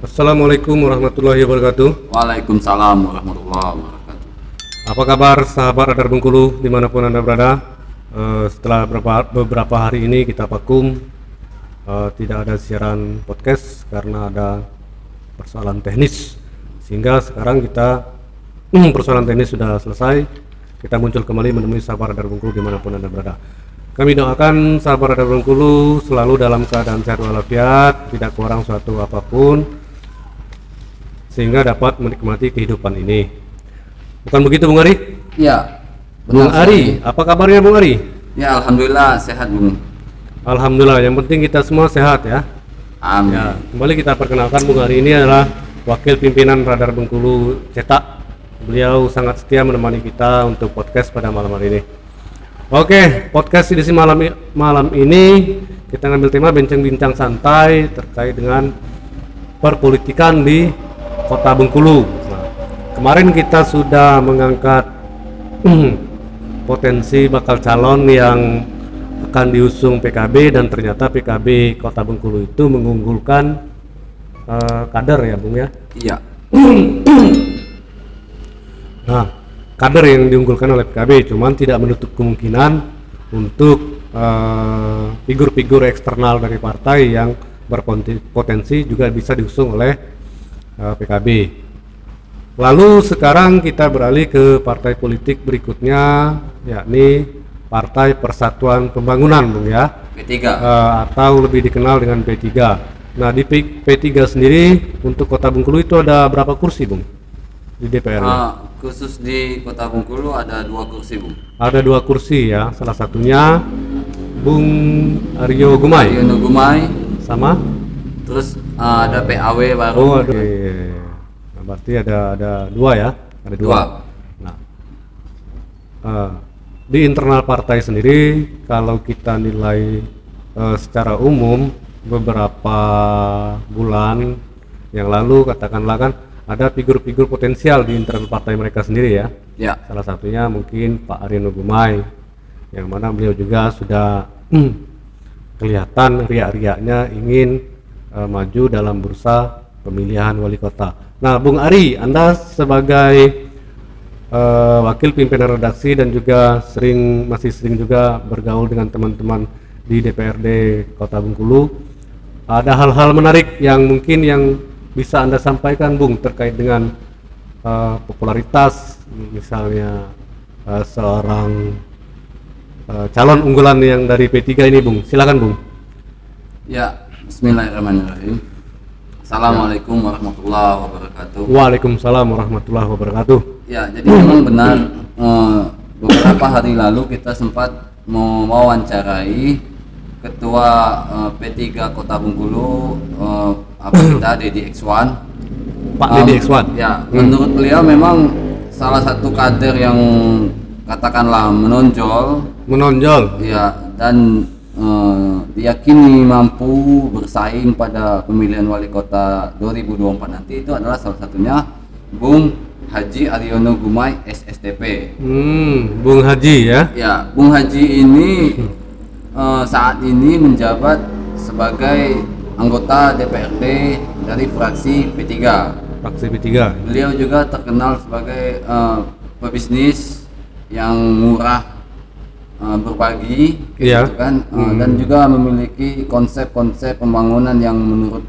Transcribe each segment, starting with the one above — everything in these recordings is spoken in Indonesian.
Assalamualaikum warahmatullahi wabarakatuh. Waalaikumsalam warahmatullahi wabarakatuh. Apa kabar sahabat Radar Bengkulu dimanapun Anda berada? Setelah beberapa hari ini kita vakum, tidak ada siaran podcast karena ada persoalan teknis, sehingga sekarang kita persoalan teknis sudah selesai. Kita muncul kembali menemui sahabat Radar Bengkulu dimanapun Anda berada. Kami doakan sahabat Radar Bengkulu selalu dalam keadaan sehat walafiat, tidak kurang suatu apapun, sehingga dapat menikmati kehidupan ini. Bukan begitu Bung Ari? Ya, Bung benar Ari, sekali. apa kabarnya Bung Ari? Ya, alhamdulillah sehat, Bung. Alhamdulillah, yang penting kita semua sehat ya. Amin. Ya, kembali kita perkenalkan Bung Ari ini adalah Wakil Pimpinan Radar Bengkulu Cetak. Beliau sangat setia menemani kita untuk podcast pada malam hari ini. Oke, podcast edisi malam ini kita ngambil tema bincang-bincang santai terkait dengan perpolitikan di Kota Bengkulu. Nah, kemarin kita sudah mengangkat potensi bakal calon yang akan diusung PKB, dan ternyata PKB Kota Bengkulu itu mengunggulkan kader ya Bung ya. Iya. Nah, kader yang diunggulkan oleh PKB, cuman tidak menutup kemungkinan untuk figur-figur eksternal dari partai yang berpotensi juga bisa diusung oleh PKB. Lalu sekarang kita beralih ke partai politik berikutnya, yakni Partai Persatuan Pembangunan Bung ya, P3. atau lebih dikenal dengan P3. Nah, di P3 sendiri untuk Kota Bengkulu itu ada berapa kursi Bung di DPR? Khusus di Kota Bengkulu ada 2 kursi, Bung. Ada 2 kursi ya, salah satunya Bung Aryo Gumai Yono Gumai, sama terus ada PAW baru. oh ada. Nah, berarti ada 2 ya, ada 2. Dua. Nah, di internal partai sendiri kalau kita nilai secara umum beberapa bulan yang lalu, katakanlah kan ada figur-figur potensial di internal partai mereka sendiri ya. Ya. Salah satunya mungkin Pak Aryo Gumai, yang mana beliau juga sudah kelihatan riak-riaknya ingin maju dalam bursa pemilihan wali kota. Nah, Bung Ari, Anda sebagai wakil pimpinan redaksi dan juga masih sering juga bergaul dengan teman-teman di DPRD Kota Bengkulu, ada hal-hal menarik yang mungkin yang bisa Anda sampaikan Bung terkait dengan popularitas misalnya seorang calon unggulan yang dari P3 ini Bung. Silakan Bung. Ya, bismillahirrahmanirrahim. Assalamualaikum warahmatullahi wabarakatuh. Waalaikumsalam warahmatullahi wabarakatuh. Ya, jadi memang benar beberapa hari lalu kita sempat mewawancarai Ketua P3 Kota Bengkulu, kita Dedi X1. Pak Dedi X1. Ya, menurut beliau memang salah satu kader yang katakanlah menonjol. Ya, dan diyakini mampu bersaing pada pemilihan wali kota 2024 nanti, itu adalah salah satunya Bung Haji Aryono Gumai SSTP. Bung Haji ya. Ya, Bung Haji ini saat ini menjabat sebagai anggota DPRD dari fraksi P3. Fraksi P3. Beliau juga terkenal sebagai pebisnis yang murah, berbagi, Iya. gitu kan, dan juga memiliki konsep-konsep pembangunan yang menurut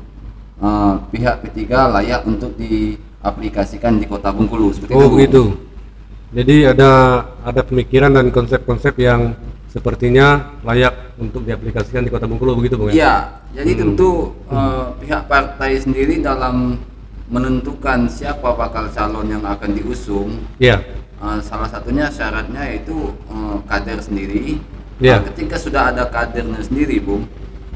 pihak P3 layak untuk diaplikasikan di Kota Bengkulu. Seperti itu. Gitu. Jadi ada pemikiran dan konsep-konsep yang sepertinya layak untuk diaplikasikan di Kota Bengkulu, begitu Bung ya? Iya, jadi tentu pihak partai sendiri dalam menentukan siapa bakal calon yang akan diusung. Iya. Salah satunya syaratnya yaitu kader sendiri. Iya. Ketika sudah ada kadernya sendiri, Bung,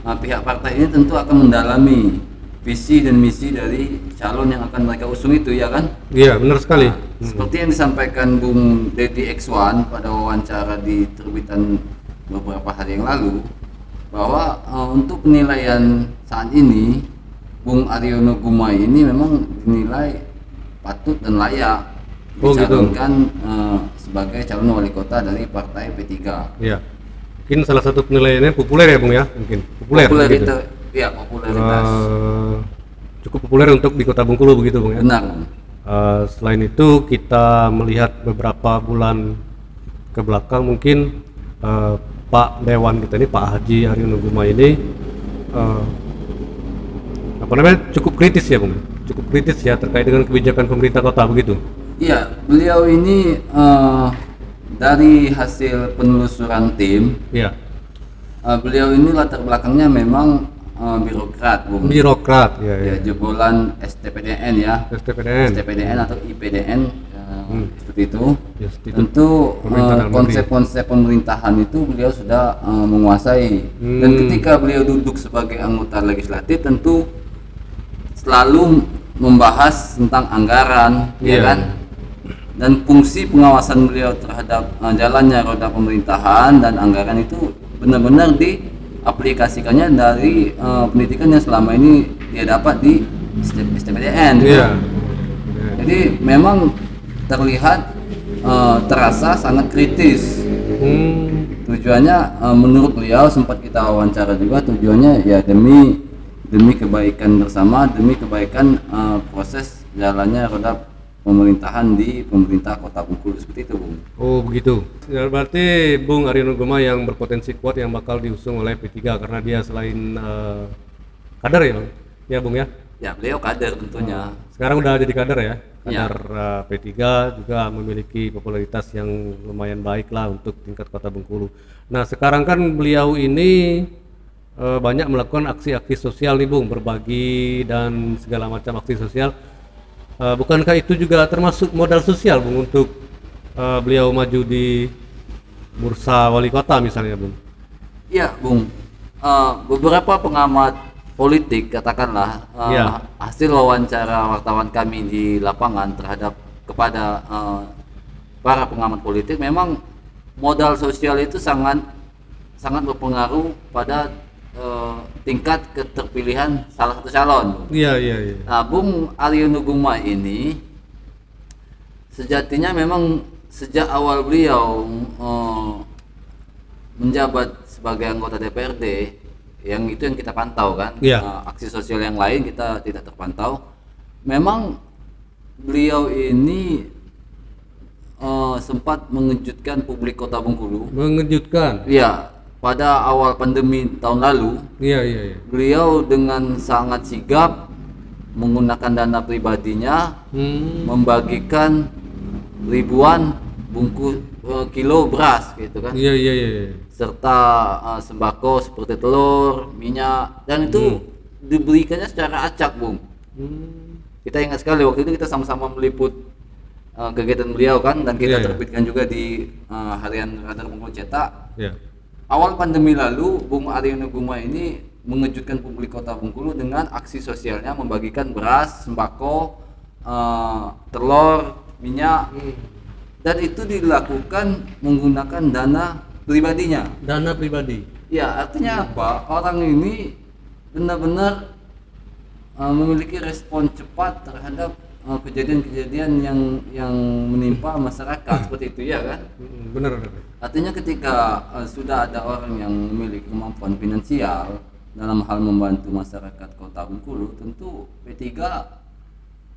pihak partai ini tentu akan mendalami visi dan misi dari calon yang akan mereka usung itu, ya kan? Iya, benar sekali. Seperti yang disampaikan Bung Dedi X1 pada wawancara di terbitan beberapa hari yang lalu, bahwa untuk penilaian saat ini Bung Aryono Gumai ini memang dinilai patut dan layak dicalonkan sebagai calon wali kota dari partai P3. Iya. Mungkin salah satu penilaiannya populer ya Bung ya, mungkin populer. Popularitas, ya popularitas. cukup populer untuk di Kota Bengkulu begitu Bung ya. Benar, Bung. Selain itu kita melihat beberapa bulan ke belakang mungkin Pak Dewan kita ini, Pak Haji Haryono Gumai ini cukup kritis ya Bung, cukup kritis ya terkait dengan kebijakan pemerintah kota begitu. Iya, beliau ini dari hasil penelusuran tim, Iya. Beliau ini latar belakangnya memang birokrat, Bung. Birokrat, ya. Ya, jebolan STPDN ya. STPDN atau IPDN seperti itu. Ya, seperti itu. Tentu Pemerintahan dalam konsep-konsep pemerintahan itu beliau sudah menguasai. Dan ketika beliau duduk sebagai anggota legislatif tentu selalu membahas tentang anggaran, ya kan? Dan fungsi pengawasan beliau terhadap jalannya roda pemerintahan dan anggaran itu benar-benar diaplikasikannya dari pendidikan yang selama ini dia dapat di STPDN. Iya. Jadi memang terlihat terasa sangat kritis. Tujuannya menurut beliau, sempat kita wawancara juga, tujuannya ya demi kebaikan bersama, demi kebaikan proses jalannya roda pemerintahan di pemerintah Kota Bengkulu, seperti itu, Bung. Oh begitu. Ya, berarti Bung Haryono Gumai yang berpotensi kuat yang bakal diusung oleh P3 karena dia selain kader ya Bang? Ya Bung ya? Ya, beliau kader tentunya. Sekarang udah jadi kader ya? Ya. Kader P3 juga memiliki popularitas yang lumayan baik lah untuk tingkat Kota Bengkulu. Nah sekarang kan beliau ini banyak melakukan aksi-aksi sosial nih Bung, berbagi dan segala macam aksi sosial. Bukankah itu juga termasuk modal sosial Bung untuk beliau maju di bursa wali kota misalnya Bung? Iya Bung, beberapa pengamat politik katakanlah hasil wawancara wartawan kami di lapangan kepada para pengamat politik, memang modal sosial itu sangat berpengaruh pada tingkat keterpilihan salah satu calon. Iya. Nah, Bung Haryono Gumai ini sejatinya memang sejak awal beliau menjabat sebagai anggota DPRD, yang kita pantau kan, aksi sosial yang lain kita tidak terpantau. Memang beliau ini sempat mengejutkan publik Kota Bengkulu. Mengejutkan? Iya. Pada awal pandemi tahun lalu, beliau dengan sangat sigap menggunakan dana pribadinya membagikan ribuan bungkus kilo beras gitu kan, serta sembako seperti telur, minyak, dan itu diberikannya secara acak, Bung. Kita ingat sekali waktu itu kita sama-sama meliput kegiatan beliau kan, dan kita terbitkan juga di harian Radar Bengkulu Cetak. Awal pandemi lalu, Bung Haryono Gumai ini mengejutkan publik Kota Bengkulu dengan aksi sosialnya membagikan beras, sembako, telur, minyak, dan itu dilakukan menggunakan dana pribadinya. Dana pribadi? Ya, artinya apa? Orang ini benar-benar memiliki respon cepat terhadap kejadian-kejadian yang menimpa masyarakat seperti itu ya kan? Benar. Artinya ketika sudah ada orang yang memiliki kemampuan finansial dalam hal membantu masyarakat Kota Bengkulu, tentu P3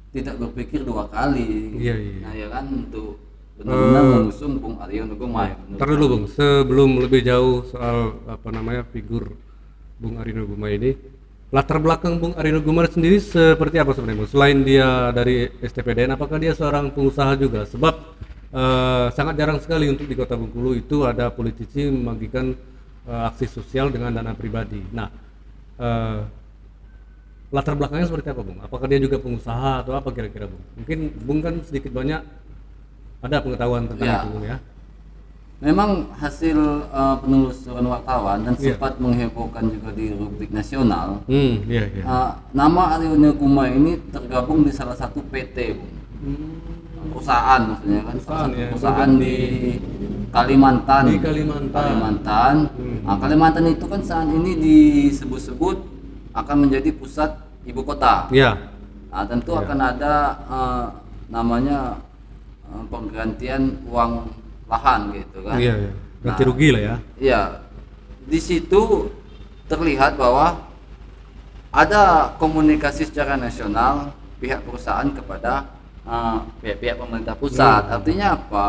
tidak berpikir dua kali. Nah ya kan, untuk benar-benar mengusung Bung Haryono Gumai. Ntar dulu Bung, sebelum lebih jauh soal figur Bung Haryono Gumai ini, latar belakang Bung Haryono Gumai sendiri seperti apa sebenarnya Bung? Selain dia dari STPDN, apakah dia seorang pengusaha juga? Sebab sangat jarang sekali untuk di Kota Bengkulu itu ada politisi membagikan aksi sosial dengan dana pribadi. Nah, latar belakangnya seperti apa Bung? Apakah dia juga pengusaha atau apa kira-kira Bung? Mungkin Bung kan sedikit banyak ada pengetahuan tentang itu Bung ya? Memang hasil penelusuran wartawan dan sempat menghebohkan juga di rubrik nasional. Nama Haryono Gumai ini tergabung di salah satu PT, Bung. Perusahaan maksudnya kan, perusahaan di Kalimantan. Nah, Kalimantan itu kan saat ini disebut-sebut akan menjadi pusat ibu kota. Nah, tentu akan ada namanya penggantian uang lahan gitu kan. Ganti rugi lah ya. Iya. Di situ terlihat bahwa ada komunikasi secara nasional pihak perusahaan kepada pihak-pihak pemerintah pusat. Artinya apa?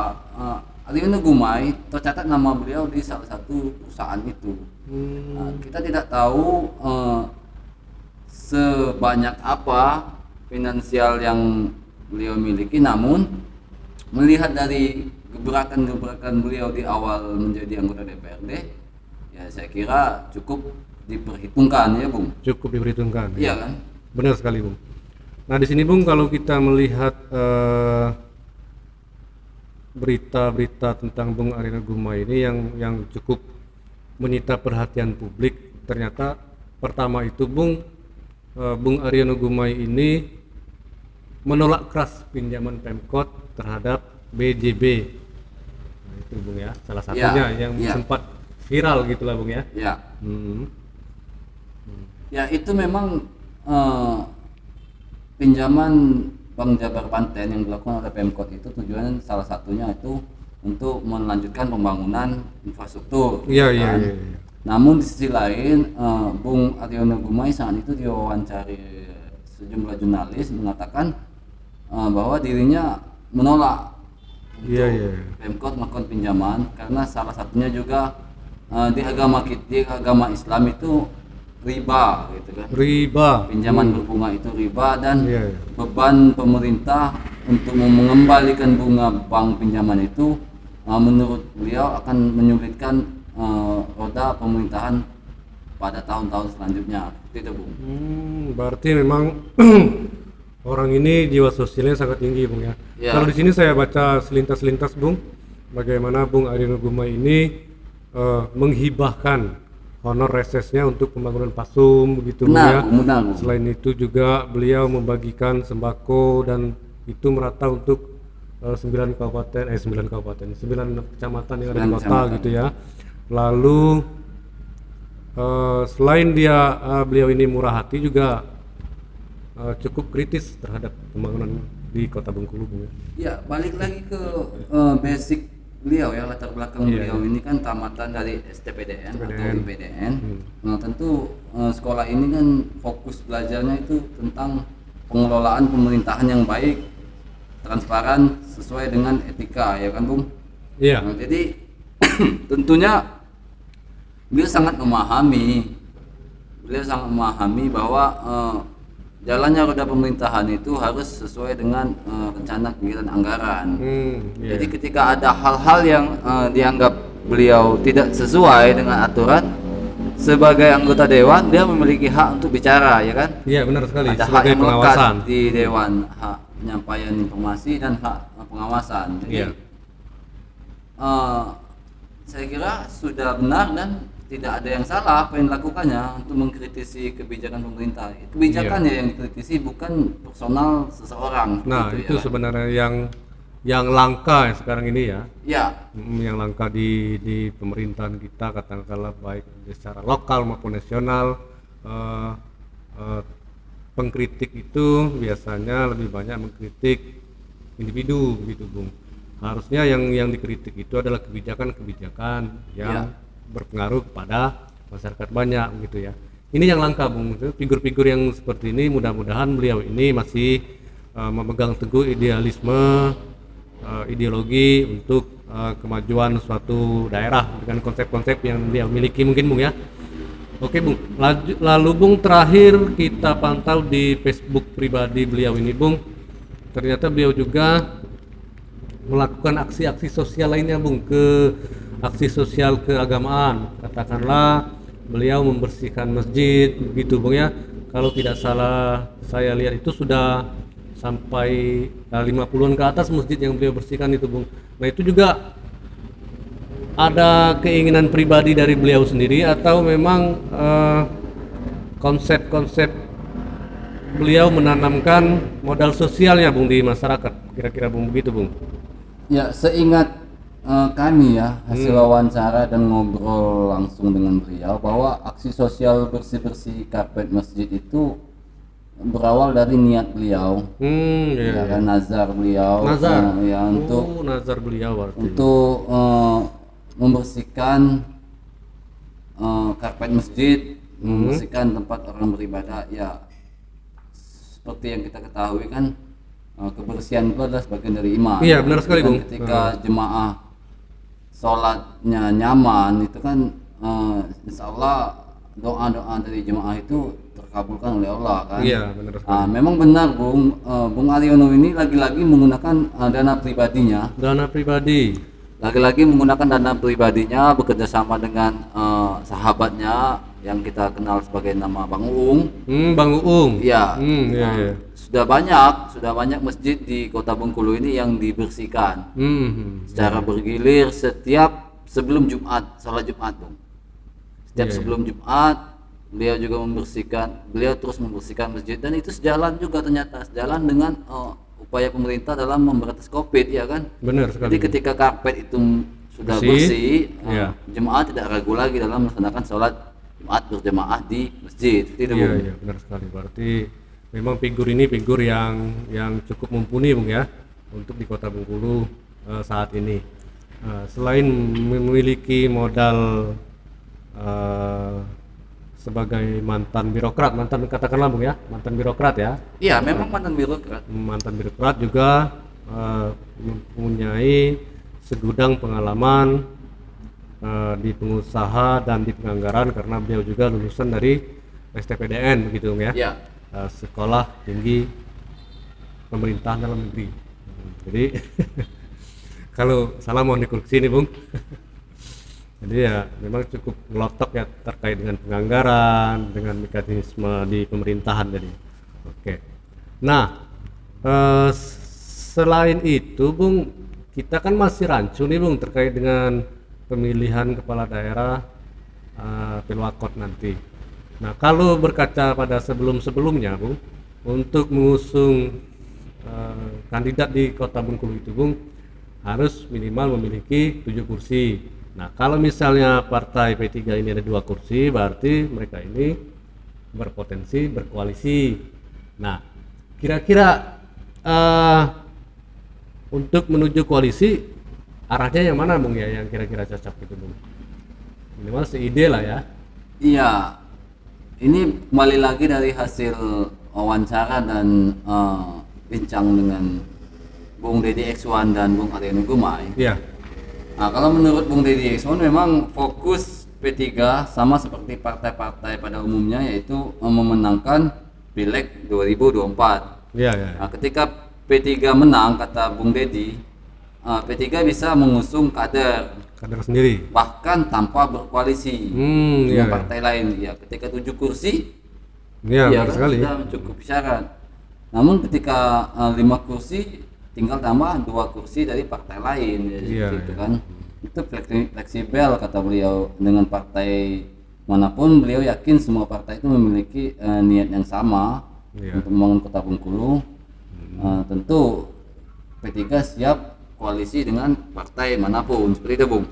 Ariono Gumai tercatat nama beliau di salah satu perusahaan itu. Kita tidak tahu sebanyak apa finansial yang beliau miliki, namun melihat dari gebrakan-gebrakan beliau di awal menjadi anggota DPRD, ya saya kira cukup diperhitungkan ya Bung. Cukup diperhitungkan. Iya kan? Benar sekali Bung. Nah di sini Bung, kalau kita melihat berita-berita tentang Bung Ariono Gumai ini yang cukup menyita perhatian publik, ternyata pertama itu Bung Ariono Gumai ini menolak keras pinjaman Pemkot terhadap BJB. Nah, itu Bung ya, salah satunya yang sempat viral gitulah Bung ya. Ya. Ya itu memang pinjaman Bank Jabar Banten yang dilakukan oleh Pemkot itu tujuannya salah satunya itu untuk melanjutkan pembangunan infrastruktur. Iya. Namun di sisi lain, Bung Ariono Gumai saat itu diwawancari sejumlah jurnalis mengatakan bahwa dirinya menolak untuk Pemkot melakukan pinjaman karena salah satunya juga di agama Islam itu riba gitu kan. Riba. Pinjaman berbunga itu riba, dan beban pemerintah untuk mengembalikan bunga bank pinjaman itu menurut beliau akan menyulitkan roda pemerintahan pada tahun-tahun selanjutnya. Itu Bung. Berarti memang orang ini jiwa sosialnya sangat tinggi Bung ya. Kalau di sini saya baca selintas-selintas Bung, bagaimana Bung Ariono Gumai ini menghibahkan honor resesnya untuk pembangunan Pasum begitu Bung ya. Selain itu juga beliau membagikan sembako dan itu merata untuk 9 kecamatan yang ada di kota gitu ya. Lalu selain beliau ini murah hati juga cukup kritis terhadap pembangunan di Kota Bengkulu Bung ya. Ya, balik lagi ke basic beliau ya, latar belakang beliau ini kan tamatan dari STPDN atau IPDN. Nah tentu sekolah ini kan fokus belajarnya itu tentang pengelolaan pemerintahan yang baik, transparan, sesuai dengan etika ya kan Bung. Iya. Nah, jadi tentunya beliau sangat memahami bahwa jalannya roda pemerintahan itu harus sesuai dengan rencana kegiatan anggaran. Jadi ketika ada hal-hal yang dianggap beliau tidak sesuai dengan aturan, sebagai anggota dewan dia memiliki hak untuk bicara ya kan. Iya benar sekali. Ada hak yang melekat di dewan, hak penyampaian informasi dan hak pengawasan. Jadi saya kira sudah benar dan tidak ada yang salah apa yang dilakukannya untuk mengkritisi kebijakan pemerintah. Kebijakannya yang dikritisi bukan personal seseorang. Nah itu ya sebenarnya yang langka ya sekarang ini ya. Yang langka di pemerintahan kita, katakanlah baik secara lokal maupun nasional. Pengkritik itu biasanya lebih banyak mengkritik individu gitu Bung. Harusnya yang dikritik itu adalah kebijakan-kebijakan yang berpengaruh kepada masyarakat banyak gitu ya. Ini yang langka Bung. Figur-figur yang seperti ini mudah-mudahan beliau ini masih memegang teguh ideologi untuk kemajuan suatu daerah dengan konsep-konsep yang dia miliki mungkin Bung ya. Oke Bung, lalu Bung terakhir kita pantau di Facebook pribadi beliau ini Bung, ternyata beliau juga melakukan aksi-aksi sosial lainnya Bung, aksi sosial keagamaan, katakanlah beliau membersihkan masjid begitu Bung ya. Kalau tidak salah saya lihat itu sudah sampai 50-an ke atas masjid yang beliau bersihkan itu Bung. Nah itu juga ada keinginan pribadi dari beliau sendiri atau memang konsep-konsep beliau menanamkan modal sosialnya Bung di masyarakat, kira-kira Bung begitu Bung? Ya seingat kami ya hasil wawancara dan ngobrol langsung dengan beliau bahwa aksi sosial bersih-bersih karpet masjid itu berawal dari niat beliau, ya kan nazar beliau, nazar beliau untuk membersihkan karpet masjid membersihkan tempat orang beribadah. Ya, seperti yang kita ketahui kan, kebersihan itu adalah sebagian dari iman. Iya, benar sekali, Dan Bung. ketika jemaah sholatnya nyaman, itu kan insya Allah doa-doa dari jemaah itu terkabulkan oleh Allah kan. Iya, benar sekali. Memang benar Bung Aryono ini lagi-lagi menggunakan dana pribadinya. Dana pribadi. Lagi-lagi menggunakan dana pribadinya, bekerja sama dengan sahabatnya yang kita kenal sebagai nama Bang Uung. Bang Uung. Iya. Iya, iya. Sudah banyak masjid di Kota Bengkulu ini yang dibersihkan secara bergilir setiap sebelum Jumat, salat Jumat, Bung. Setiap sebelum Jumat beliau juga beliau terus membersihkan masjid, dan itu sejalan juga ternyata, sejalan dengan upaya pemerintah dalam memberantas Covid, ya kan? Benar sekali. Jadi ketika karpet itu sudah bersih, jemaah tidak ragu lagi dalam melaksanakan sholat Jumat berjemaah di masjid. Iya, benar sekali. Berarti memang figur ini figur yang cukup mumpuni, Bung, ya, untuk di Kota Bengkulu saat ini. Selain memiliki modal sebagai mantan birokrat, katakanlah, Bung, ya, mantan birokrat, ya. Iya, memang mantan birokrat. Mantan birokrat juga mempunyai segudang pengalaman di pengusaha dan di penganggaran, karena beliau juga lulusan dari STPDN, begitu, Bung, ya. Iya. Sekolah Tinggi Pemerintahan Dalam Negeri. Jadi kalau salah mohon dikoreksi nih, Bung. Jadi ya memang cukup ngelotok ya terkait dengan penganggaran, dengan mekanisme di pemerintahan jadi. Oke. Nah, selain itu, Bung, kita kan masih rancu nih, Bung, terkait dengan pemilihan kepala daerah Pilwakot nanti. Nah, kalau berkaca pada sebelum-sebelumnya, Bung, untuk mengusung kandidat di Kota Bengkulu itu, Bung, harus minimal memiliki 7 kursi. Nah, kalau misalnya partai P3 ini ada 2 kursi, berarti mereka ini berpotensi berkoalisi. Nah, kira-kira untuk menuju koalisi arahnya yang mana, Bung, ya, yang kira-kira cocok gitu, Bung? Minimal seide lah, ya. Iya, ini kembali lagi dari hasil wawancara dan bincang dengan Bung Deddy X1 dan Bung Aryono Gumai. Iya. Nah, kalau menurut Bung Deddy X1 memang fokus P3 sama seperti partai-partai pada umumnya, yaitu memenangkan Pileg 2024. Iya, iya. Nah, ketika P3 menang, kata Bung Deddy, P3 bisa mengusung kader sendiri, bahkan tanpa berkoalisi dengan partai lain. Ya, ketika 7 kursi, ya, benar sekali, sudah mencukupi syarat. Namun ketika 5 kursi, tinggal tambah 2 kursi dari partai lain, gitu kan. Itu fleksibel, kata beliau. Dengan partai manapun, beliau yakin semua partai itu memiliki niat yang sama untuk membangun Kota Bengkulu. Tentu P3 siap koalisi dengan partai manapun, seperti itu, Bung.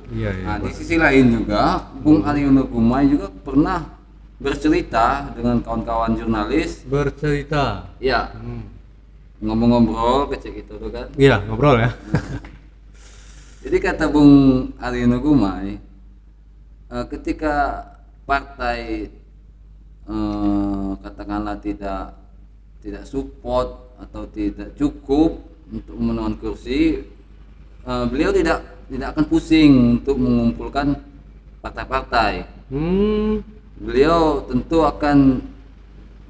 Nah, di sisi lain juga Bung Aryono Gumai juga pernah bercerita dengan kawan-kawan jurnalis. Ya, ngobrol kecil gitu tuh kan. Iya, ngobrol, ya. Jadi kata Bung Aryono Gumai, ketika partai katakanlah tidak support atau tidak cukup untuk memenangkan kursi, beliau tidak akan pusing untuk mengumpulkan partai-partai. Beliau tentu akan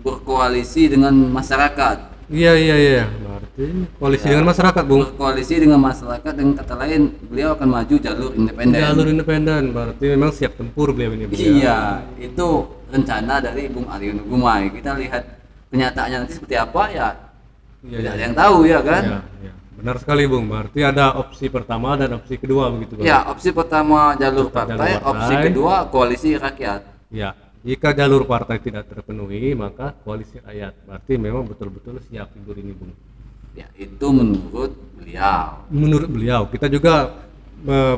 berkoalisi dengan masyarakat. Iya. Berarti koalisi dengan masyarakat, Bung. Berkoalisi dengan masyarakat, dengan kata lain beliau akan maju jalur independen. Berarti memang siap tempur beliau ini, Bung. Iya, itu rencana dari Bung Aryono Gumai. Kita lihat kenyataannya nanti seperti apa, ya. Tidak ada yang tahu, ya kan? Iya. Benar sekali, Bung. Berarti ada opsi pertama dan opsi kedua, begitu, Bang? Ya, opsi pertama jalur partai, opsi kedua koalisi rakyat. Ya. Jika jalur partai tidak terpenuhi, maka koalisi rakyat. Berarti memang betul-betul siap figur ini, Bung. Ya, itu menurut beliau. Menurut beliau, kita juga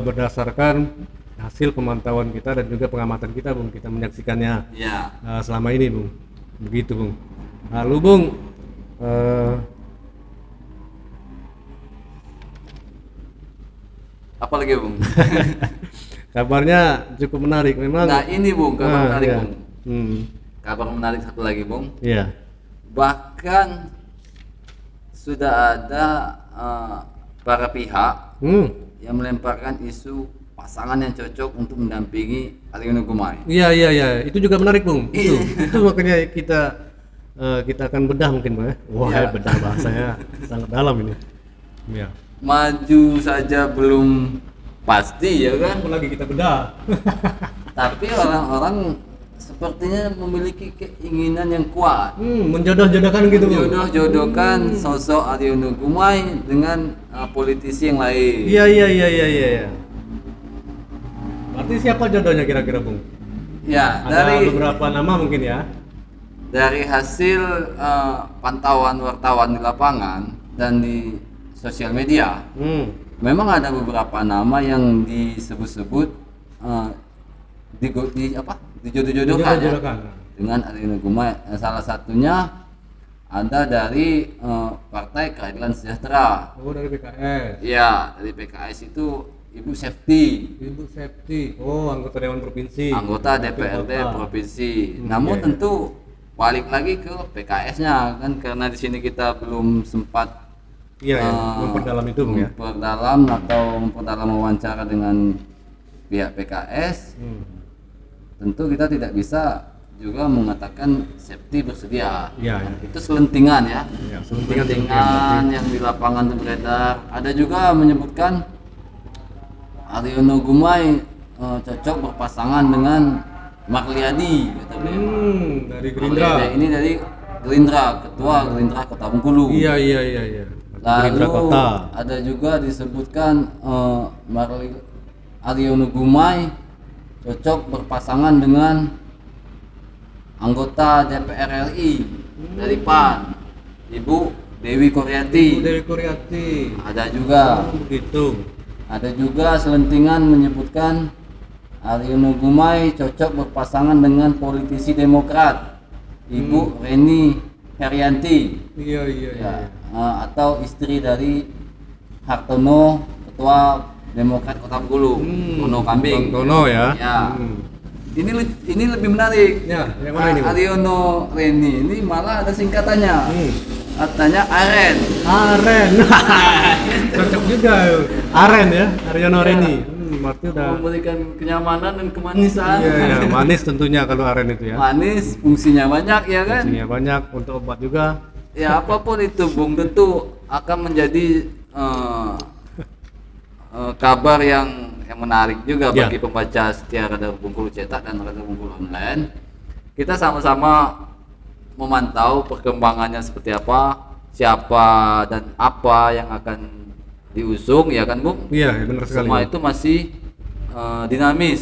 berdasarkan hasil pemantauan kita dan juga pengamatan kita, Bung. Kita menyaksikannya selama ini, Bung. Begitu, Bung. Lalu, Bung, apa lagi, Bung? kabarnya cukup menarik memang. Nah, ini, Bung, kabar menarik, Bung. Kabar menarik satu lagi, Bung. Iya. Bahkan sudah ada para pihak yang melemparkan isu pasangan yang cocok untuk mendampingi Aryono Gumai. Iya, itu juga menarik, Bung. Itu makanya kita akan bedah mungkin, Bang. Wah, bedah bahasanya sangat dalam ini. Iya. Maju saja belum pasti ya kan, Apalagi kita bedah. tapi orang-orang sepertinya memiliki keinginan yang kuat Menjodoh-jodohkan gitu, Bung. jodoh-jodohkan sosok Aryono Gumai dengan politisi yang lain. Iya. Berarti siapa jodohnya kira-kira, Bung? Ya, Ada beberapa nama mungkin ya. dari hasil pantauan wartawan di lapangan dan di sosial media, memang ada beberapa nama yang disebut-sebut dijodoh-jodohkan ya, dengan Aryono Gumai. Salah satunya ada dari Partai Keadilan Sejahtera. Oh, dari PKS. Ya, dari PKS itu Ibu Septi. Anggota Dewan Provinsi. Anggota DPRD Provinsi. Namun tentu balik lagi ke PKS-nya kan, karena di sini kita belum sempat memperdalam itu, Bung, ya. Memperdalam wawancara dengan pihak PKS. Tentu kita tidak bisa juga mengatakan Septi bersedia. Itu selentingan ya. Selentingan yang di lapangan beredar. Ada juga menyebutkan Aryono Gumai cocok berpasangan dengan Marliadi, kata beliau. Dari Gerindra. Ini dari Gerindra, ketua Gerindra Kota Bengkulu. Iya. Lalu ada juga disebutkan Aryono Gumai cocok berpasangan dengan anggota DPR RI dari PAN, Ibu Dewi Koryati. Ada juga. Begitu. Ada juga selentingan menyebutkan Aryono Gumai cocok berpasangan dengan politisi Demokrat, Ibu Reni Herianti. Iya. Atau istri dari Hartono, ketua Demokrat Kota Bengkulu, Tono Kambing. Tono ya. Ini lebih menarik. Ya, yang mana ini, Bung? Aryono Reni ini malah ada singkatannya. Katanya AREN. Cocok juga. AREN ya, Aryono Reni. Berarti udah memberikan kenyamanan dan kemanisan. Iya, manis tentunya kalau AREN itu ya. Manis, fungsinya banyak ya kan? Fungsinya banyak, untuk obat juga. Ya apapun itu, Bung, tentu akan menjadi kabar yang menarik juga bagi pembaca setia Radar Bengkulu Cetak dan Radar Bengkulu Online. Kita sama-sama memantau perkembangannya seperti apa, siapa dan apa yang akan diusung, ya kan, Bung? Iya, benar sekali. Semua itu masih dinamis,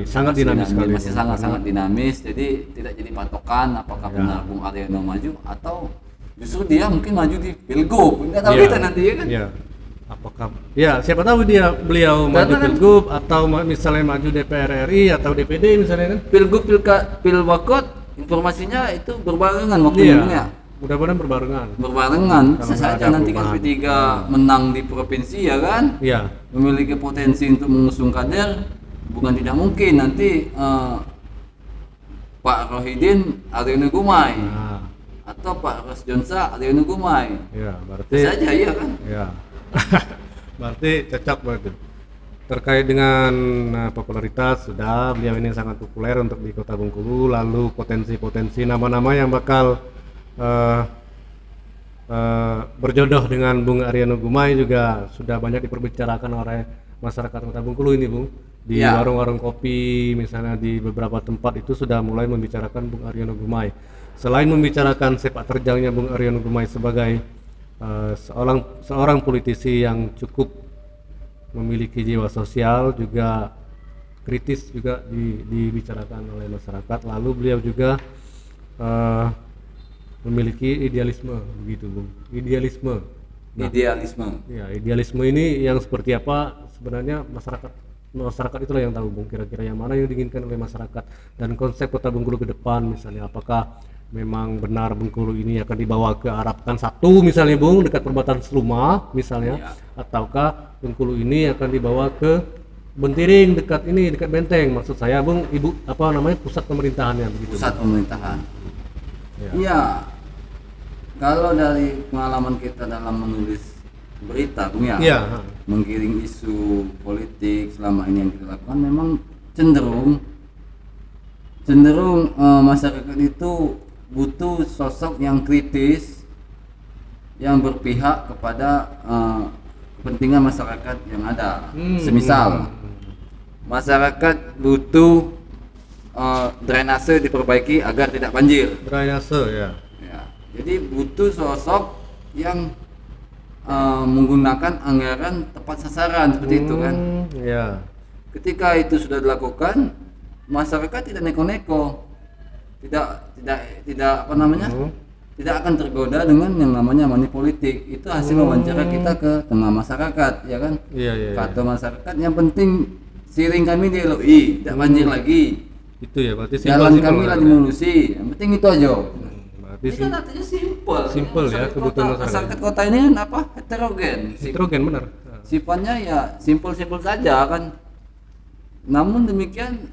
sangat dinamis sekali. Masih sangat dinamis. Jadi tidak jadi patokan apakah benar Bung Aryono maju atau justru dia mungkin maju di Pilgub. Nggak tahu kita nanti ya kan. Iya. Apakah siapa tahu beliau maju Pilgub atau misalnya maju DPR RI atau DPD misalnya kan. Pilgub Pilwakot informasinya itu berbarengan waktunya. Mudah-mudahan berbarengan. Bisa saja nanti kan P3 menang di provinsi ya kan. Iya. Memiliki potensi untuk mengusung kader, bukan tidak mungkin nanti Pak Rohidin Aryono Gumai. Atau Pak Rosjonsa Aryono Gumai. Ya, berarti bisa saja iya kan? Ya. Berarti cocok berarti. Terkait dengan popularitas, sudah beliau ini sangat populer untuk di Kota Bengkulu, lalu potensi-potensi nama-nama yang bakal berjodoh dengan Bung Aryono Gumai juga sudah banyak diperbicarakan oleh masyarakat Kota Bengkulu ini, Bung. Di warung-warung kopi misalnya, di beberapa tempat itu sudah mulai membicarakan Bung Aryono Gumai. Selain membicarakan sepak terjangnya Bung Aryono Gumai sebagai seorang politisi yang cukup memiliki jiwa sosial, juga kritis juga dibicarakan oleh masyarakat. Lalu beliau juga memiliki idealisme, begitu, Bung. Idealisme. Ya, idealisme ini yang seperti apa sebenarnya masyarakat itulah yang tahu, Bung, kira-kira yang mana yang diinginkan oleh masyarakat dan konsep Kota Bengkulu ke depan. Misalnya apakah memang benar Bengkulu ini akan dibawa ke arah Pekan 1 misalnya, Bung, dekat perbatasan Seluma misalnya, ataukah Bengkulu ini akan dibawa ke Bentiring dekat ini, dekat Benteng maksud saya Bung, ibu apa namanya pusat pemerintahannya begitu. Pusat pemerintahan. Ya. Iya. Kalau dari pengalaman kita dalam menulis berita, Bung ya, Iya. menggiring isu politik selama ini yang kita lakukan, memang cenderung masyarakat itu butuh sosok yang kritis, yang berpihak kepada kepentingan masyarakat yang ada. Semisal masyarakat butuh drainase diperbaiki agar tidak banjir. Drainase ya. Ya, jadi butuh sosok yang menggunakan anggaran tepat sasaran seperti itu kan. Ya. Ketika itu sudah dilakukan, masyarakat tidak neko-neko, tidak apa namanya, tidak akan tergoda dengan yang namanya money politik. Itu hasil wawancara kita ke tengah masyarakat, ya kan. Iya. Kata masyarakat yang penting siring kami di LOI, tidak banjir lagi. Itu ya, berarti Jalan kami lagi dimulusi, yang penting itu aja. Berarti Ini kan artinya simpel. Simpel ya, kebutuhan masyarakat. Masyarakat kota ini kan apa? Heterogen. heterogen benar. Sifatnya ya simpel-simpel saja kan. Namun demikian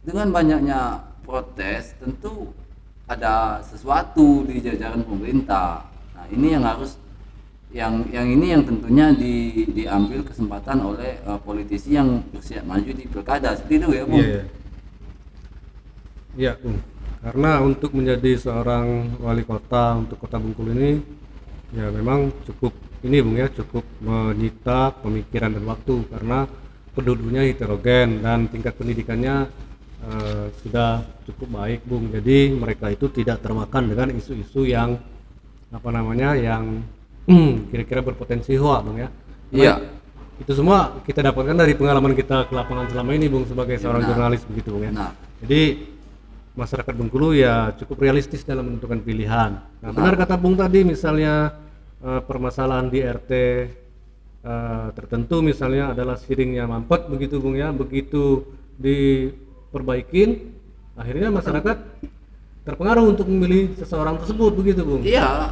dengan banyaknya protes tentu ada sesuatu di jajaran pemerintah. Nah, ini yang harus yang ini yang tentunya diambil kesempatan oleh politisi yang bersiap maju di pilkada seperti itu ya, Bung. Iya, Bung. Karena untuk menjadi seorang wali kota untuk Kota Bengkulu ini ya memang cukup ini Bung ya, cukup menyita pemikiran dan waktu karena penduduknya heterogen dan tingkat pendidikannya sudah cukup baik, Bung. Jadi mereka itu tidak termakan dengan isu-isu yang apa namanya yang kira-kira berpotensi hoax, Bung ya. Iya. Itu semua kita dapatkan dari pengalaman kita ke lapangan selama ini, Bung, sebagai seorang jurnalis begitu, Bung ya. Jadi masyarakat Bengkulu ya cukup realistis dalam menentukan pilihan. Nah, benar kata Bung tadi, misalnya permasalahan di RT tertentu misalnya adalah siringnya mampet begitu, Bung ya. Begitu diperbaikin, akhirnya masyarakat terpengaruh untuk memilih seseorang tersebut begitu, Bung. Iya,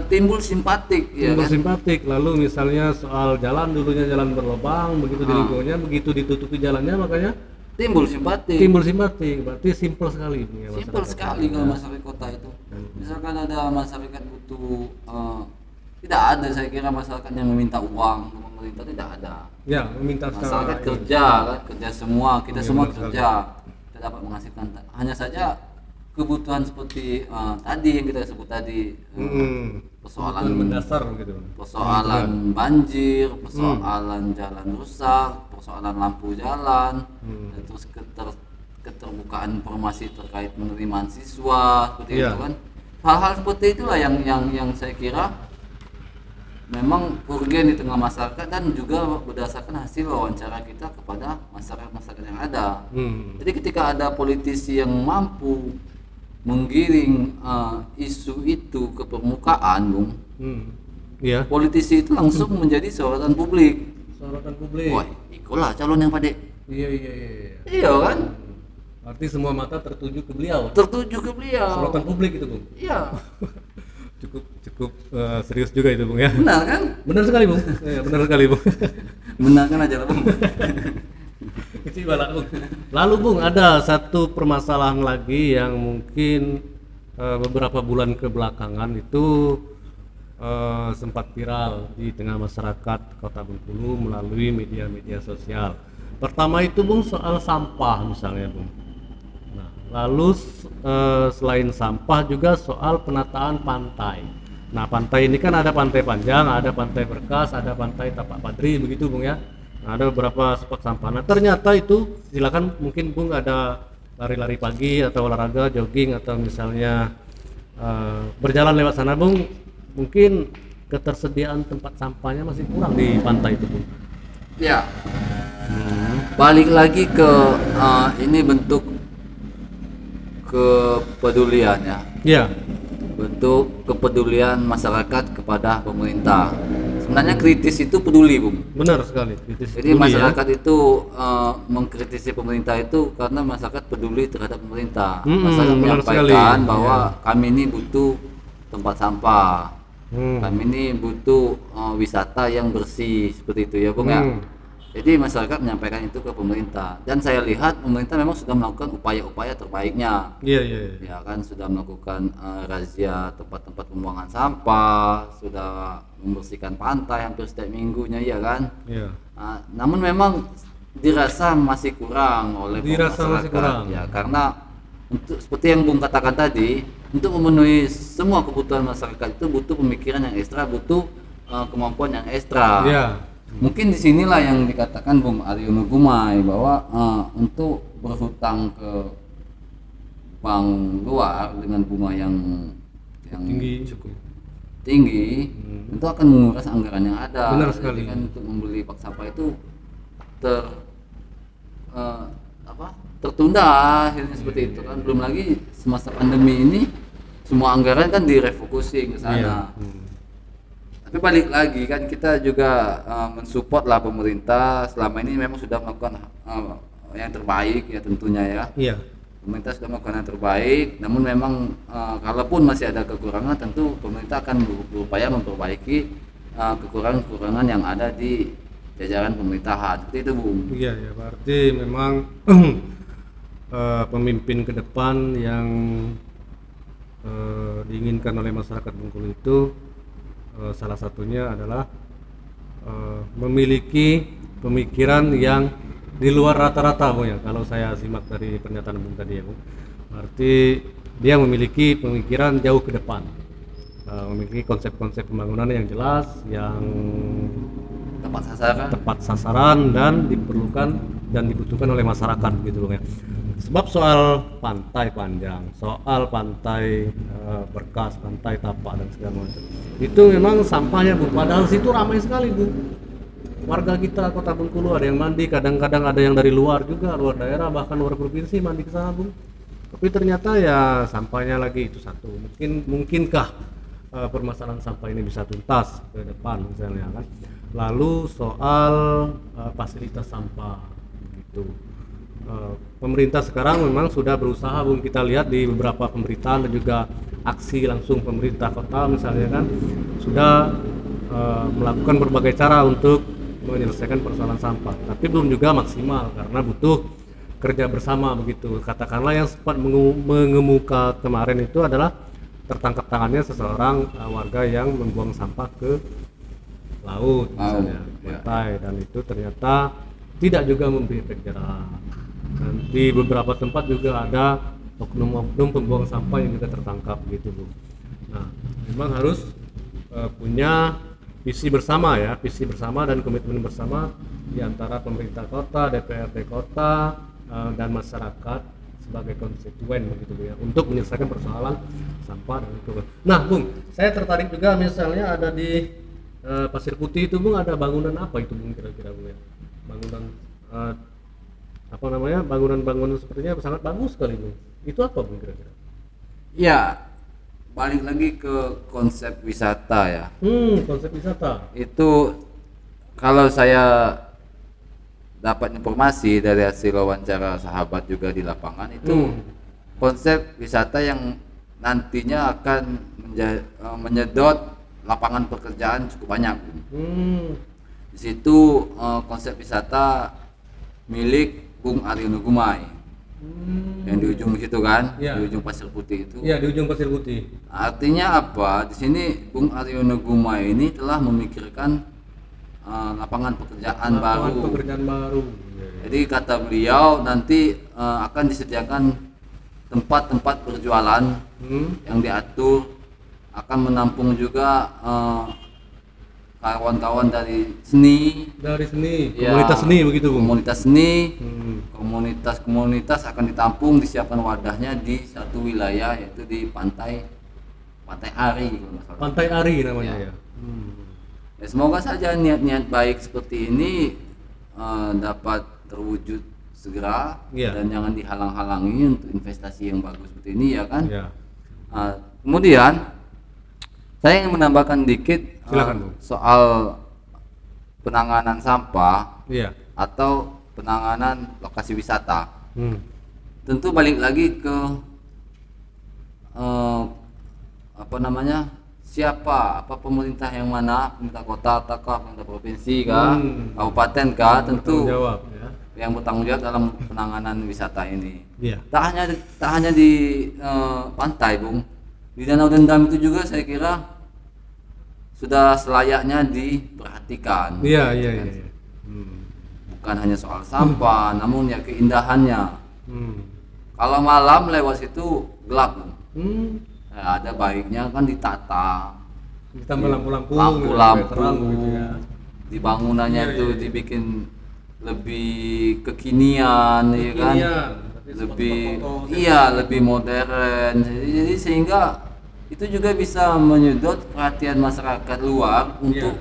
timbul simpatik ya timbul kan? simpatik. Lalu misalnya soal jalan, dulunya jalan berlubang begitu di lingkungannya, begitu ditutupi jalannya makanya timbul simpatik. Berarti simpel sekali, Bung ya, Simpel masyarakat. sekali kalau masyarakat kota itu. Misalkan ada masyarakat butuh tidak ada, saya kira masyarakat yang meminta uang ke pemerintah, tidak ada. Ya, meminta Masyarakat secara kerja kan, kerja semua, kita semua benar kerja, kita dapat menghasilkan. Hanya saja kebutuhan seperti tadi yang kita sebut tadi, persoalan mendasar gitu. persoalan banjir, persoalan jalan rusak, persoalan lampu jalan, dan terus keterbukaan informasi terkait penerimaan siswa seperti itu kan. Hal-hal seperti itulah yang saya kira memang urgen di tengah masyarakat dan juga berdasarkan hasil wawancara kita kepada masyarakat yang ada. Jadi ketika ada politisi yang mampu menggiring isu itu ke permukaan, Bung, politisi itu langsung menjadi sorotan publik. Wah, ikulah calon yang pada. Iya. Iya kan? Arti semua mata tertuju ke beliau. Tertuju ke beliau. Sorotan publik itu, Bung. Iya. cukup serius juga itu, Bung ya. Benar kan? Benar sekali, Bung. Ya, benar sekali, Bung. Benar kan aja lah, Bung. Itu ibarat, Bung. Lalu, Bung, ada satu permasalahan lagi yang mungkin beberapa bulan kebelakangan itu sempat viral di tengah masyarakat Kota Bengkulu melalui media-media sosial. Pertama itu, Bung, soal sampah misalnya, Bung. Nah, lalu selain sampah juga soal penataan pantai. Nah, pantai ini kan ada pantai Panjang, ada pantai Berkas, ada pantai Tapak Padri begitu, Bung ya. Nah, ada beberapa spot sampah. Nah, ternyata itu silakan mungkin, Bung, ada lari-lari pagi atau olahraga, jogging atau misalnya berjalan lewat sana, Bung. Mungkin ketersediaan tempat sampahnya masih kurang di pantai itu, Bung. Ya. Balik lagi ke ini bentuk kepedulian ya. Iya. Bentuk kepedulian masyarakat kepada pemerintah. Sebenarnya kritis itu peduli, Bung. Benar sekali. Kritis Jadi peduli, masyarakat itu mengkritisi pemerintah itu karena masyarakat peduli terhadap pemerintah. Masyarakat menyampaikan bahwa kami ini butuh tempat sampah. Kami ini butuh wisata yang bersih seperti itu ya, Bung ya. Jadi masyarakat menyampaikan itu ke pemerintah, dan saya lihat pemerintah memang sudah melakukan upaya-upaya terbaiknya. Iya, iya, iya. Ya kan, sudah melakukan razia tempat-tempat pembuangan sampah, sudah membersihkan pantai hampir setiap minggunya, ya kan. Iya. Namun memang dirasa masih kurang oleh Dirasa masih kurang. ya, karena untuk seperti yang Bung katakan tadi, untuk memenuhi semua kebutuhan masyarakat itu butuh pemikiran yang ekstra, butuh kemampuan yang ekstra. Iya. Mungkin disinilah yang dikatakan Bung Aryono Gumai bahwa untuk berhutang ke bank luar dengan bunga yang Tinggi. cukup tinggi, itu akan menguras anggaran yang ada. Benar Jadi sekali. kan untuk membeli pak sampah itu tertunda akhirnya seperti itu kan. Belum lagi semasa pandemi ini semua anggaran kan direfocusing ke sana. Iya. Tapi balik lagi kan, kita juga mensupport lah pemerintah. Selama ini memang sudah melakukan yang terbaik ya tentunya ya. Iya. Pemerintah sudah melakukan yang terbaik, namun memang kalaupun masih ada kekurangan, tentu pemerintah akan berupaya memperbaiki kekurangan-kekurangan yang ada di jajaran pemerintahan. Seperti itu, Bung. Iya, ya, berarti memang pemimpin ke depan yang diinginkan oleh masyarakat Bengkulu itu salah satunya adalah memiliki pemikiran yang di luar rata-rata, Bung ya. Kalau saya simak dari pernyataan Bung tadi ya, Bung. Berarti dia memiliki pemikiran jauh ke depan. Memiliki konsep-konsep pembangunan yang jelas, yang tepat sasaran dan diperlukan dan dibutuhkan oleh masyarakat gitu loh ya. Sebab soal pantai panjang, soal pantai Berkas, pantai Tapak dan segala macam, itu memang sampahnya Bu, padahal situ ramai sekali Bu. Warga kita Kota Bengkulu ada yang mandi, kadang-kadang ada yang dari luar juga, luar daerah bahkan luar provinsi mandi ke sana Bu. Tapi ternyata ya sampahnya lagi itu satu. Mungkinkah permasalahan sampah ini bisa tuntas ke depan misalnya kan. Lalu soal fasilitas sampah gitu. Pemerintah sekarang memang sudah berusaha Bung, kita lihat di beberapa pemberitaan dan juga aksi langsung pemerintah kota misalnya kan sudah melakukan berbagai cara untuk menyelesaikan persoalan sampah, tapi belum juga maksimal karena butuh kerja bersama begitu. Katakanlah yang sempat mengemuka kemarin itu adalah tertangkap tangannya seseorang warga yang membuang sampah ke laut misalnya, pantai, dan itu ternyata tidak juga memberi efek jerah. Dan di beberapa tempat juga ada oknum-oknum pembuang sampah yang juga tertangkap gitu Bu. Nah, memang harus punya visi bersama ya, visi bersama dan komitmen bersama di antara pemerintah kota, DPRD kota, dan masyarakat sebagai konstituen begitu Bu ya, untuk menyelesaikan persoalan sampah dan itu. Nah, Bung, saya tertarik juga misalnya ada di Pasir Putih itu Bung, ada bangunan apa itu Bung kira-kira Bu ya? Bangunan bangunan-bangunan sepertinya sangat bagus sekali Bung. Itu apa Bung kira-kira? Ya, balik lagi ke konsep wisata ya. Konsep wisata. Itu kalau saya dapat informasi dari hasil wawancara sahabat juga di lapangan itu konsep wisata yang nantinya akan menyedot lapangan pekerjaan cukup banyak. Di situ konsep wisata milik Bung Aryono Gumai yang di ujung situ kan, di ujung Pasir Putih itu. Iya, di ujung Pasir Putih. Artinya apa? Di sini Bung Aryono Gumai ini telah memikirkan lapangan pekerjaan baru. Jadi kata beliau nanti akan disediakan tempat-tempat berjualan yang diatur, akan menampung juga kawan-kawan dari seni, komunitas seni begitu Bu. Komunitas seni, komunitas akan ditampung, disiapkan wadahnya di satu wilayah yaitu di Pantai Ari kalau nggak salah. Pantai Ari namanya ya. Ya, semoga saja niat-niat baik seperti ini dapat terwujud segera dan jangan dihalang-halangi untuk investasi yang bagus seperti ini ya kan. Kemudian saya ingin menambahkan dikit soal penanganan sampah atau penanganan lokasi wisata. Tentu balik lagi ke siapa, apa pemerintah yang mana, pemerintah kota ataukah pemerintah provinsi kah, kabupaten kah, tentu jawab ya. yang bertanggung jawab dalam penanganan wisata ini. Iya. Tak hanya di pantai, Bung, di Danau Dendam itu juga saya kira sudah selayaknya diperhatikan. Iya. Bukan hanya soal sampah, namun ya keindahannya. Hmm. Kalau malam lewat situ gelap, Bung. Hmm. Ada baiknya kan ditata, Ditambah lampu-lampu, lampu-lampu, terang gitu ya. di bangunannya Iya, itu iya. dibikin lebih kekinian, ya kan, Tapi lebih spot-spot foto, lebih modern. Jadi sehingga itu juga bisa menyedot perhatian masyarakat luar untuk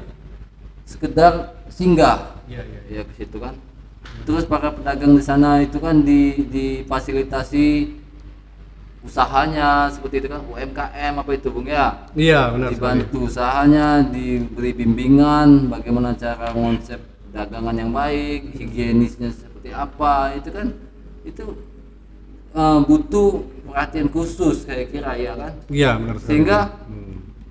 sekedar singgah Iya. ya ke situ kan. Terus para pedagang di sana itu kan difasilitasi usahanya seperti itu kan, UMKM apa itu, Bung ya. Iya, benar sekali. Dibantu usahanya, diberi bimbingan bagaimana cara konsep dagangan yang baik, higienisnya seperti apa, itu kan itu butuh perhatian khusus saya kira, ya kan. Iya, benar sekali. Sehingga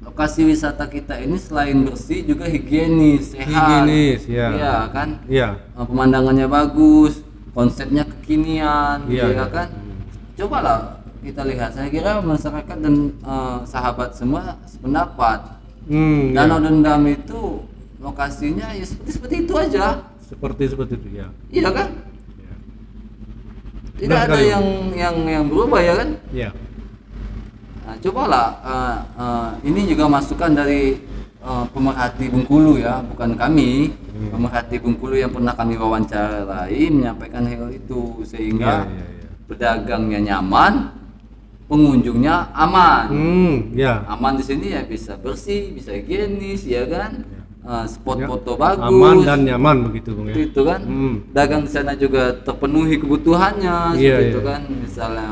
lokasi wisata kita ini selain bersih juga higienis, sehat. Higienis, ya. Iya kan. Iya. Pemandangannya bagus, konsepnya kekinian, Iya, ya iya. kan. Cobalah kita lihat, saya kira masyarakat dan sahabat semua sependapat. Danau Dendam itu lokasinya ya seperti itu aja. Seperti itu ya. Iya kan? Iya. Tidak Benar ada sekali. yang berubah, ya kan? Iya. Nah, cobalah ini juga masukan dari pemerhati Bengkulu ya, bukan kami. Pemerhati Bengkulu yang pernah kami wawancarai menyampaikan hal itu, sehingga Iya. pedagangnya nyaman, pengunjungnya aman. Ya. Aman di sini ya bisa bersih, bisa higienis, ya kan? Spot Ya. foto bagus, Aman dan nyaman begitu, Bung ya. itu kan. Dagang di sana juga terpenuhi kebutuhannya, Iya, seperti itu iya. kan. Misalnya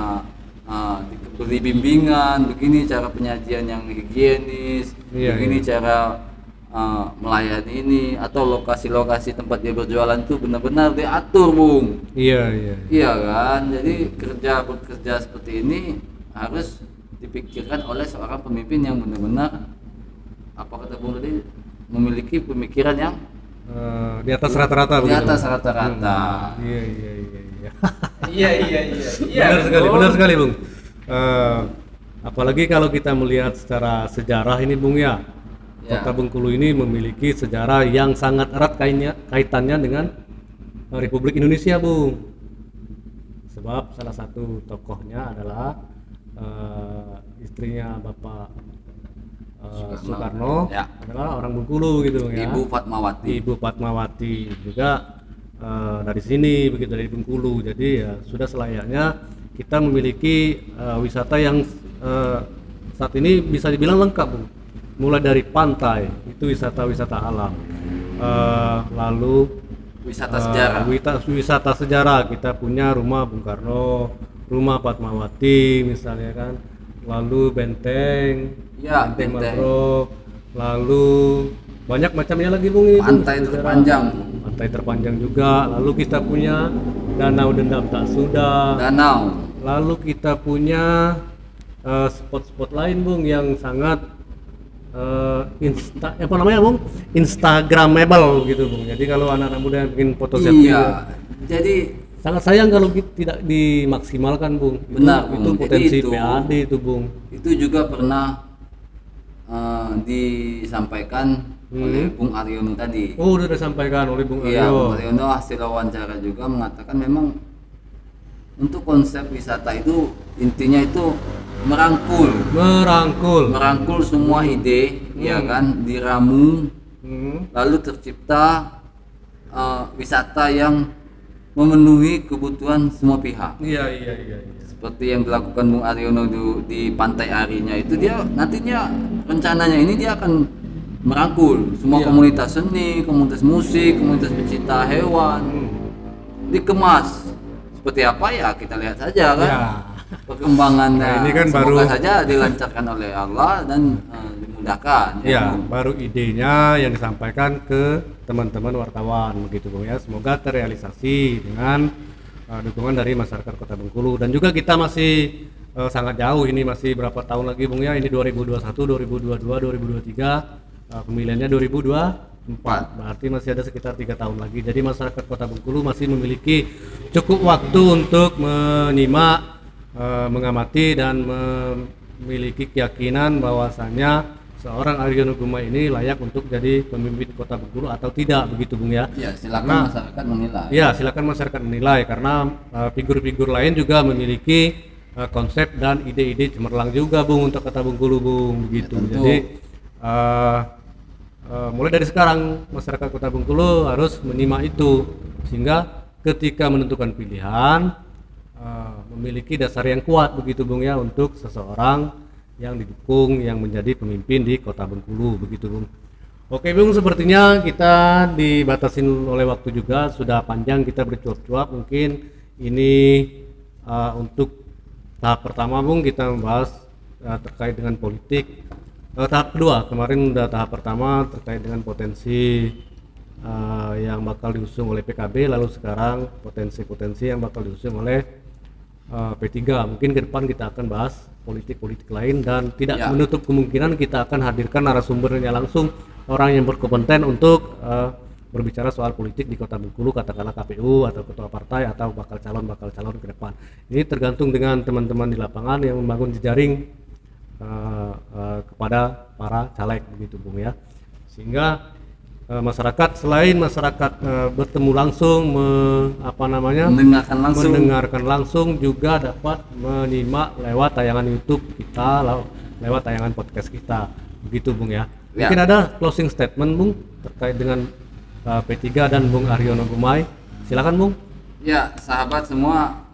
diberi bimbingan, begini cara penyajian yang higienis, Iya, begini iya. cara melayani ini, atau lokasi-lokasi tempat dia berjualan itu benar-benar diatur, Bung. Iya. Iya kan, jadi bekerja seperti ini harus dipikirkan oleh seorang pemimpin yang benar-benar, apa kata Bung tadi, memiliki pemikiran yang Di atas rata-rata di begitu. atas rata-rata. Iya. Iya. Benar sekali, Bung. Apalagi kalau kita melihat secara sejarah ini, Bung ya. Ya. Kota Bengkulu ini memiliki sejarah yang sangat erat kaitannya dengan Republik Indonesia, Bung. Sebab salah satu tokohnya adalah istrinya Bapak Soekarno, Ya. adalah orang Bengkulu gitu, Bung ya. Ibu Fatmawati. Ibu Fatmawati juga dari sini, begitu, dari Bengkulu. Jadi ya sudah selayaknya kita memiliki wisata yang saat ini bisa dibilang lengkap, Bung. Mulai dari pantai itu wisata alam, lalu Wisata sejarah. wisata sejarah, kita punya rumah Bung Karno, rumah Fatmawati misalnya kan, lalu benteng, Ya, benteng. mangrove, lalu banyak macamnya lagi, Bung, ini, Bung, Pantai sejarah. terpanjang. Pantai terpanjang juga. Lalu kita punya Danau Dendam Tak Sudah. Danau. Lalu kita punya spot-spot lain, Bung, yang sangat apa namanya, Bung? Instagramable gitu, Bung. Jadi kalau anak-anak muda yang bikin foto selfie, Iya. Jadi sangat sayang kalau tidak dimaksimalkan, Bung. Benar, Itu Bung. potensi Jadi itu- PAD itu, Bung. itu juga pernah disampaikan oleh Bung Aryono tadi. Oh, udah disampaikan oleh Bung Iya, Aryo. Bung Aryono hasil wawancara juga mengatakan memang untuk konsep wisata itu intinya itu merangkul semua ide, ya kan, diramu, lalu tercipta wisata yang memenuhi kebutuhan semua pihak. Iya. Seperti yang dilakukan Bung Aryono di Pantai Arinya itu, dia nantinya rencananya ini dia akan merangkul semua Iya. komunitas seni, komunitas musik, komunitas pecinta hewan, dikemas seperti apa ya kita lihat saja kan. Ya. Perkembangannya Nah, ini kan semoga baru- saja dilancarkan oleh Allah dan dimudahkan, Ya, Bung? baru idenya yang disampaikan ke teman-teman wartawan begitu, Bung ya. Semoga terrealisasi dengan dukungan dari masyarakat Kota Bengkulu, dan juga kita masih sangat jauh, ini masih berapa tahun lagi Bung ya, ini 2021, 2022, 2023, pemilihannya 2024, berarti masih ada sekitar 3 tahun lagi. Jadi masyarakat Kota Bengkulu masih memiliki cukup waktu untuk menyimak, mengamati dan memiliki keyakinan bahwasannya seorang Aryono Gumai ini layak untuk jadi pemimpin Kota Bengkulu atau tidak, begitu Bung ya. Ya, silakan masyarakat menilai. Ya, silakan masyarakat menilai, karena figur-figur lain juga memiliki konsep dan ide-ide cemerlang juga Bung untuk Kota Bengkulu Bung, begitu. Ya, jadi mulai dari sekarang masyarakat Kota Bengkulu harus menyimak itu, sehingga ketika menentukan pilihan memiliki dasar yang kuat, begitu Bung ya, untuk seseorang yang didukung yang menjadi pemimpin di Kota Bengkulu, begitu Bung. Oke Bung, sepertinya kita dibatasin oleh waktu juga, sudah panjang kita bercuap-cuap. Mungkin ini untuk tahap pertama Bung, kita membahas terkait dengan politik. Tahap kedua, kemarin udah tahap pertama terkait dengan potensi yang bakal diusung oleh PKB, lalu sekarang potensi-potensi yang bakal diusung oleh P3. Mungkin ke depan kita akan bahas politik-politik lain, dan tidak menutup kemungkinan kita akan hadirkan narasumbernya langsung, orang yang berkompeten untuk berbicara soal politik di Kota Bengkulu, katakanlah KPU atau ketua partai atau bakal calon ke depan. Ini tergantung dengan teman-teman di lapangan yang membangun jejaring kepada para caleg, begitu Bung ya. Sehingga masyarakat, selain masyarakat bertemu langsung, mendengarkan langsung, juga dapat menyimak lewat tayangan YouTube kita, lewat tayangan podcast kita, begitu Bung ya. Mungkin ada closing statement Bung terkait dengan P3 dan Bung Aryono Gumai, silakan Bung. Ya, sahabat semua,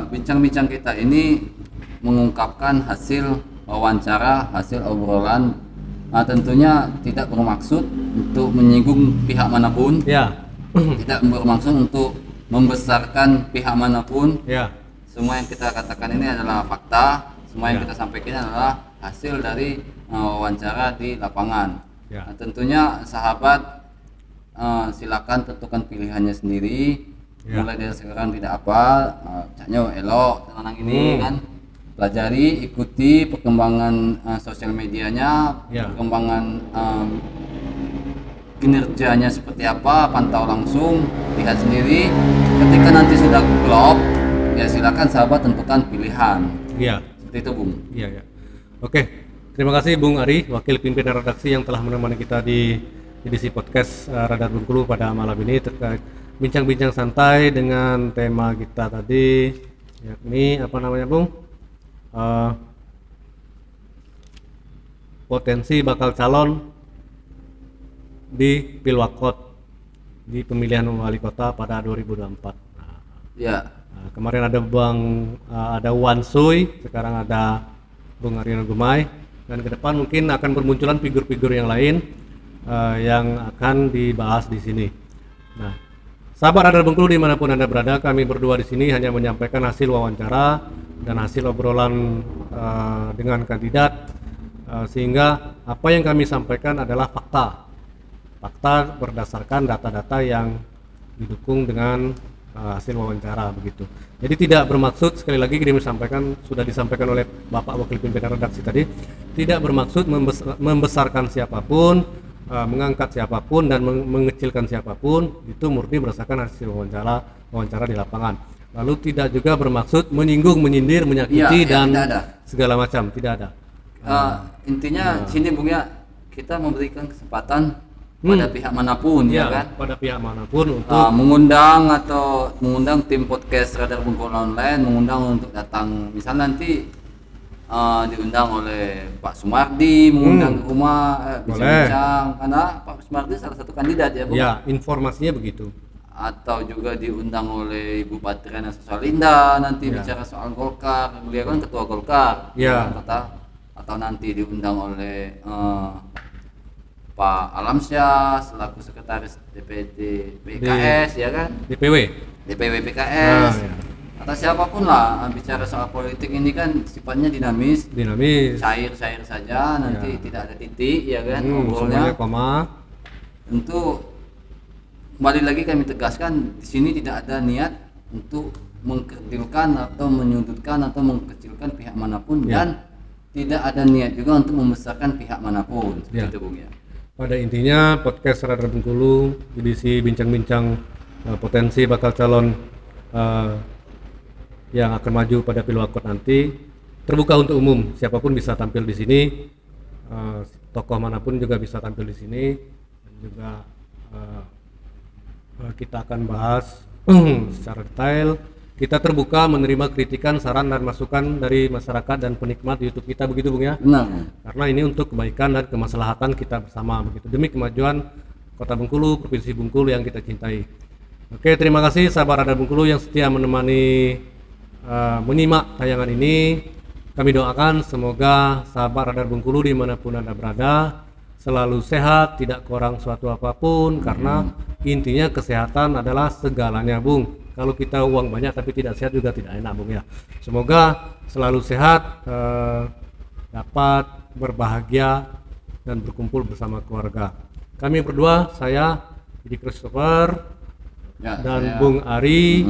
bincang-bincang kita ini mengungkapkan hasil wawancara, hasil obrolan. Tentunya tidak bermaksud untuk menyinggung pihak manapun, tidak bermaksud untuk membesarkan pihak manapun. Semua yang kita katakan ini adalah fakta, semua yang kita sampaikan adalah hasil dari wawancara di lapangan. Tentunya sahabat, silakan tentukan pilihannya sendiri. Mulai dari sekarang tidak apa, caknya elok tenang ini kan. Pelajari, ikuti perkembangan sosial medianya, perkembangan kinerjanya seperti apa, pantau langsung, lihat sendiri. Ketika nanti sudah klop, ya silakan sahabat tentukan pilihan. Seperti itu Bung. Oke, terima kasih Bung Ari, wakil pimpinan redaksi yang telah menemani kita di edisi podcast Radar Bengkulu pada malam ini terkait bincang-bincang santai dengan tema kita tadi, yakni apa namanya Bung? Potensi bakal calon di Pilwakot di pemilihan wali kota pada 2024. Kemarin ada Wan Sui, sekarang ada Bung Aryono Gumai, dan ke depan mungkin akan bermunculan figur-figur yang lain yang akan dibahas di sini. Nah, sahabat Radar Bengkulu dimanapun Anda berada, kami berdua di sini hanya menyampaikan hasil wawancara dan hasil obrolan dengan kandidat, sehingga apa yang kami sampaikan adalah fakta berdasarkan data-data yang didukung dengan hasil wawancara, begitu. Jadi tidak bermaksud, sekali lagi sudah disampaikan oleh Bapak Wakil Pimpinan Redaksi tadi, tidak bermaksud membesarkan siapapun, mengangkat siapapun dan mengecilkan siapapun. Itu murni berdasarkan hasil wawancara di lapangan. Lalu tidak juga bermaksud menyinggung, menyindir, menyakiti dan segala macam, tidak ada. Intinya sini Bung ya, kita memberikan kesempatan pada pihak manapun, ya kan? Pada pihak manapun untuk mengundang tim podcast Radar Bengkulu Online, mengundang untuk datang. Misal nanti diundang oleh Pak Sumardi, mengundang ke rumah bincang-bincang, karena Pak Sumardi salah satu kandidat ya Bung. Ya, informasinya begitu. Atau juga diundang oleh Ibu Patriana Sosalinda nanti bicara soal Golkar, beliau kan ketua Golkar, atau nanti diundang oleh Pak Alamsyah selaku sekretaris DPD PKS, ya kan? DPW PKS, atau siapapun lah, bicara soal politik ini kan sifatnya dinamis, cair saja, nanti tidak ada titik, ya kan? Ngobrolnya tentu kembali lagi kami tegaskan, di sini tidak ada niat untuk mengkerdilkan atau menyudutkan atau mengkecilkan pihak manapun Ya. dan tidak ada niat juga untuk membesarkan pihak manapun. Seperti Ya. itu Bung ya. Pada intinya podcast Radar Bengkulu edisi bincang-bincang potensi bakal calon yang akan maju pada Pilwakot nanti terbuka untuk umum, siapapun bisa tampil di sini, tokoh manapun juga bisa tampil di sini, dan juga kita akan bahas secara detail. Kita terbuka menerima kritikan, saran dan masukan dari masyarakat dan penikmat YouTube kita, begitu Bung ya. Benar. Bung. Karena ini untuk kebaikan dan kemaslahatan kita bersama, begitu, demi kemajuan Kota Bengkulu, Provinsi Bengkulu yang kita cintai. Oke, terima kasih sahabat Radar Bengkulu yang setia menemani menyimak tayangan ini. Kami doakan semoga sahabat Radar Bengkulu dimanapun Anda berada selalu sehat, tidak kurang suatu apapun, karena intinya kesehatan adalah segalanya Bung. Kalau kita uang banyak tapi tidak sehat juga tidak enak Bung ya. Semoga selalu sehat, dapat berbahagia dan berkumpul bersama keluarga. Kami berdua, saya Didi Christopher Ya, dan Bung Ari,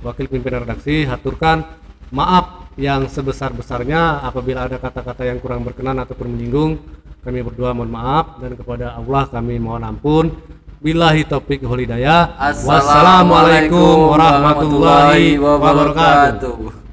wakil pimpinan redaksi, haturkan maaf yang sebesar-besarnya apabila ada kata-kata yang kurang berkenan ataupun menyinggung. Kami berdua mohon maaf, dan kepada Allah kami mohon ampun. Billahi taufik wal hidayah. Wassalamualaikum warahmatullahi wabarakatuh.